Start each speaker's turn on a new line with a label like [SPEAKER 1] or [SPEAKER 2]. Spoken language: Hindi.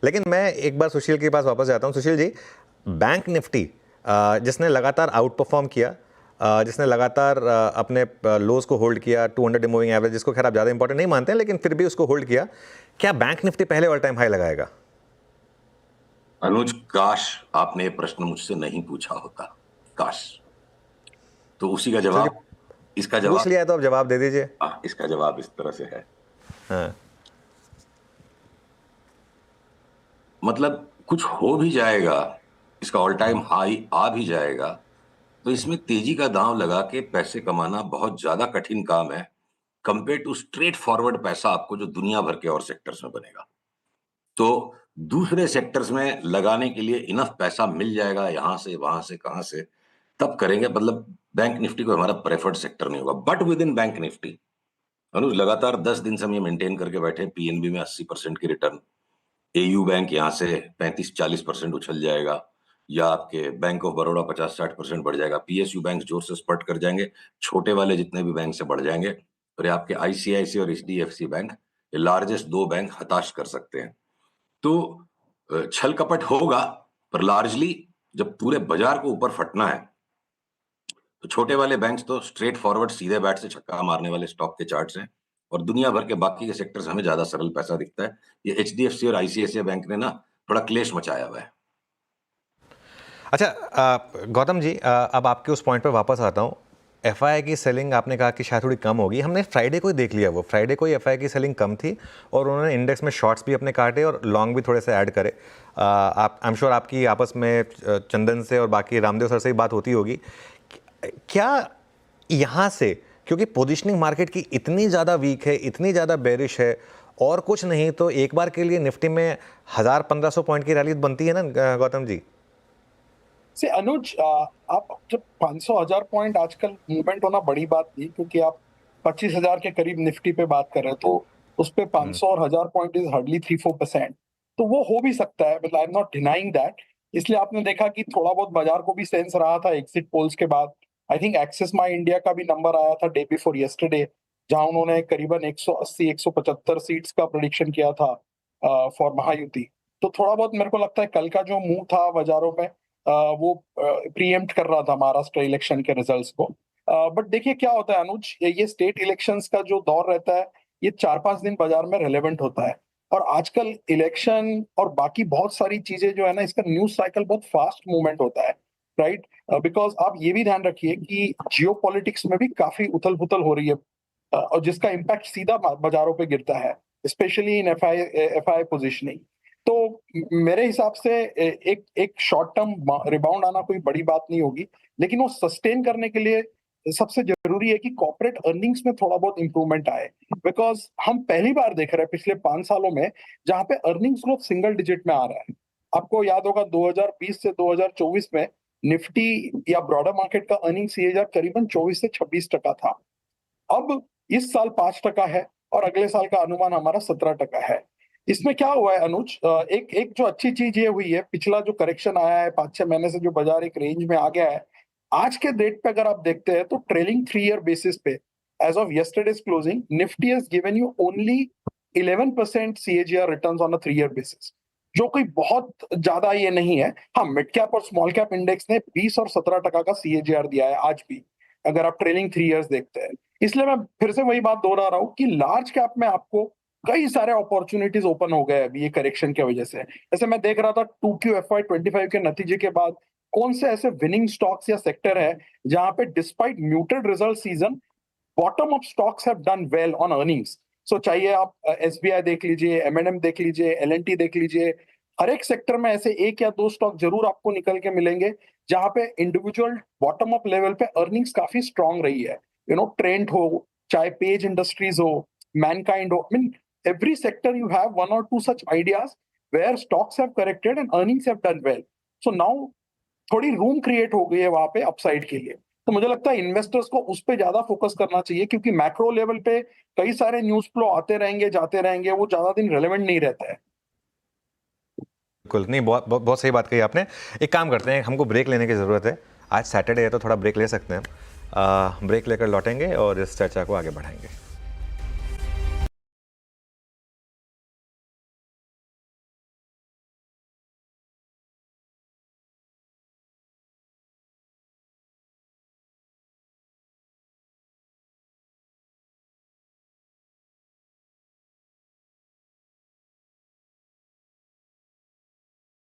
[SPEAKER 1] लेकिन मैं एक बार सुशील के पास वापस जाता हूँ। सुशील जी, बैंक निफ्टी जिसने लगातार आउट परफॉर्म किया, जिसने लगातार अपने लोज को होल्ड किया, 200 डे मूविंग एवरेज, जिसको खैर आप ज़्यादा इंपॉर्टेंट नहीं मानते हैं लेकिन फिर भी उसको होल्ड किया, क्या बैंक निफ्टी पहले ऑल टाइम हाई लगाएगा?
[SPEAKER 2] अनुज, काश आपने ये प्रश्न मुझसे नहीं पूछा होता। काश। तो उसी का
[SPEAKER 1] चलिए,
[SPEAKER 2] जवाब, इसका
[SPEAKER 1] पूछ
[SPEAKER 2] जवाब,
[SPEAKER 1] लिया है तो आप जवाब दे दीजिए।
[SPEAKER 2] इसका जवाब इस तरह से है।
[SPEAKER 1] हाँ।
[SPEAKER 2] मतलब कुछ हो भी जाएगा, इसका ऑल टाइम हाई आ भी जाएगा, तो इसमें तेजी का दांव लगा के पैसे कमाना बहुत ज्यादा कठिन काम है कंपेयर टू स्ट्रेट फॉरवर्ड पैसा आपको जो दुनिया भर के और सेक्टर्स में बनेगा। तो दूसरे सेक्टर्स में लगाने के लिए इनफ पैसा मिल जाएगा, यहां से वहां से कहां से, तब करेंगे। मतलब बैंक निफ्टी को हमारा प्रेफर्ड सेक्टर नहीं होगा, but within bank Nifty अनुज लगातार 10 दिन से हम ये मेंटेन करके बैठे, पीएनबी में 80% की रिटर्न, एयू बैंक यहाँ से 35-40% उछल जाएगा, या आपके बैंक ऑफ बड़ौदा 50-60% बढ़ जाएगा, पीएसयू बैंक जोर से स्पर्ट कर जाएंगे, छोटे वाले जितने भी बैंक से बढ़ जाएंगे, और ये आपके आईसीआईसी और एचडीएफसी बैंक, ये लार्जेस्ट दो बैंक हताश कर सकते हैं। तो छल कपट होगा, पर लार्जली जब पूरे बाजार को ऊपर फटना है तो छोटे वाले बैंक्स तो स्ट्रेट फॉरवर्ड सीधे बैट से छक्का मारने वाले स्टॉक के चार्ट्स हैं, और दुनिया भर के बाकी के सेक्टर्स हमें ज्यादा सरल पैसा दिखता है। ये एचडीएफसी और आईसीआईसीआई बैंक ने ना थोड़ा क्लेश मचाया हुआ है।
[SPEAKER 1] अच्छा, गौतम जी, अब आपके उस पॉइंट पर वापस आता हूँ। एफआई की सेलिंग आपने कहा कि शायद थोड़ी कम होगी। हमने फ्राइडे को ही देख लिया, वो फ्राइडे को ही एफआई की सेलिंग कम थी और उन्होंने इंडेक्स में शॉर्ट्स भी अपने काटे और लॉन्ग भी थोड़े से ऐड करे। आप, आई एम श्योर आपकी आपस में चंदन से और बाकी रामदेव सर से ही बात होती होगी। क्या यहाँ से, क्योंकि पोजिशनिंग मार्केट की इतनी ज़्यादा वीक है, इतनी ज़्यादा बेरिश है, और कुछ नहीं तो एक बार के लिए निफ्टी में 1000-1500 पॉइंट की रैली बनती है ना गौतम जी?
[SPEAKER 3] से अनुज, आप जब 500,000 पॉइंट आजकल मूवमेंट होना बड़ी बात नहीं, क्योंकि आप 25,000 के करीब निफ्टी पे बात कर रहे हैं, तो उस पे 500 और 1000 पॉइंट इज हार्डली 3-4%। तो वो हो भी सकता है, मतलब I am not denying that. इसलिए आपने देखा कि थोड़ा बहुत बाजार को भी सेंस रहा था एग्जिट पोल्स के बाद। I think axis my India का भी नंबर आया था डे बिफोर यस्टरडे, जहां उन्होंने करीबन 180-175 सीट्स का प्रेडिक्शन किया था फॉर महायुति। तो थोड़ा बहुत मेरे को लगता है कल का जो मूव था बाजारों में, वो प्रीएम्प्ट कर रहा था महाराष्ट्र इलेक्शन के रिजल्ट्स को। बट देखिए क्या होता है अनुज, ये स्टेट इलेक्शंस का जो दौर रहता है, ये 4-5 दिन बाजार में रेलेवेंट होता है। और आजकल इलेक्शन और बाकी बहुत सारी चीजें जो है ना, इसका न्यूज साइकिल बहुत फास्ट मूवमेंट होता है, राइट? बिकॉज आप ये भी ध्यान रखिए कि जियो पॉलिटिक्स में भी काफी उथल पुथल हो रही है, और जिसका इम्पैक्ट सीधा बाजारों पे गिरता है, स्पेशली इन एफआई पोजिशनिंग। तो मेरे हिसाब से एक एक शॉर्ट टर्म रिबाउंड आना कोई बड़ी बात नहीं होगी, लेकिन वो सस्टेन करने के लिए सबसे जरूरी है कि कॉर्पोरेट अर्निंग्स में थोड़ा बहुत इंप्रूवमेंट आए। बिकॉज हम पहली बार देख रहे हैं पिछले 5 सालों में जहां पे अर्निंग्स ग्रोथ सिंगल डिजिट में आ रहा है। आपको याद होगा 2020 से 2024 में निफ्टी या ब्रॉडर मार्केट का अर्निंग सीएजीआर करीबन 24 से 26% था। अब इस साल 5% है और अगले साल का अनुमान हमारा 17% है। इसमें क्या हुआ है अनुज, एक एक जो अच्छी चीज ये हुई है, पिछला जो करेक्शन आया है 5-6 महीने से, जो बाजार एक रेंज में आ गया है, आज के डेट पे अगर आप देखते हैं तो ट्रेलिंग 3 ईयर बेसिस पे as of yesterday's closing Nifty has given you only 11% CAGR returns on a 3 year basis, जो कोई बहुत ज्यादा ये नहीं है। हाँ, मिड कैप और स्मॉल कैप इंडेक्स ने 20 और 17% का सीएजीआर दिया है आज भी, अगर आप ट्रेलिंग 3 ईयर्स देखते हैं। इसलिए मैं फिर से वही बात दोहरा रहा हूँ कि लार्ज कैप में आपको कई सारे अपॉर्चुनिटीज ओपन हो गए अभी ये करेक्शन की वजह से। जैसे मैं देख रहा था 2Q FY25 के नतीजे के बाद कौन से ऐसे विनिंग स्टॉक्स या सेक्टर है जहां पे despite muted result season, bottom up stocks have done well on earnings. So चाहिए आप एसबीआई देख लीजिए, M&M देख लीजिए, L&T देख लीजिए, हर एक सेक्टर में ऐसे एक या दो स्टॉक जरूर आपको निकल के मिलेंगे जहां पे इंडिविजुअल बॉटम अप लेवल पे अर्निंग्स काफी स्ट्रांग रही है। ट्रेंड हो, चाहे पेज इंडस्ट्रीज हो, मैनकाइंड हो, I mean every sector you have one or two such ideas where stocks have corrected and earnings have done well. So now थोड़ी रूम क्रिएट हो गई है वहां पे अपसाइड के लिए। तो मुझे लगता है इन्वेस्टर्स को उस पे ज्यादा फोकस करना चाहिए, क्योंकि मैक्रो लेवल पे कई सारे न्यूज फ्लो आते रहेंगे जाते रहेंगे, वो ज्यादा दिन रेलेवेंट नहीं रहता है।
[SPEAKER 1] बिल्कुल नहीं, बहुत बहुत बहुत सही बात कही आपने। एक काम करते हैं, हमको ब्रेक लेने की ज़रूरत है। आज सैटरडे है तो थोड़ा ब्रेक ले सकते हैं हम। ब्रेक लेकर लौटेंगे और इस चर्चा को आगे बढ़ाएंगे।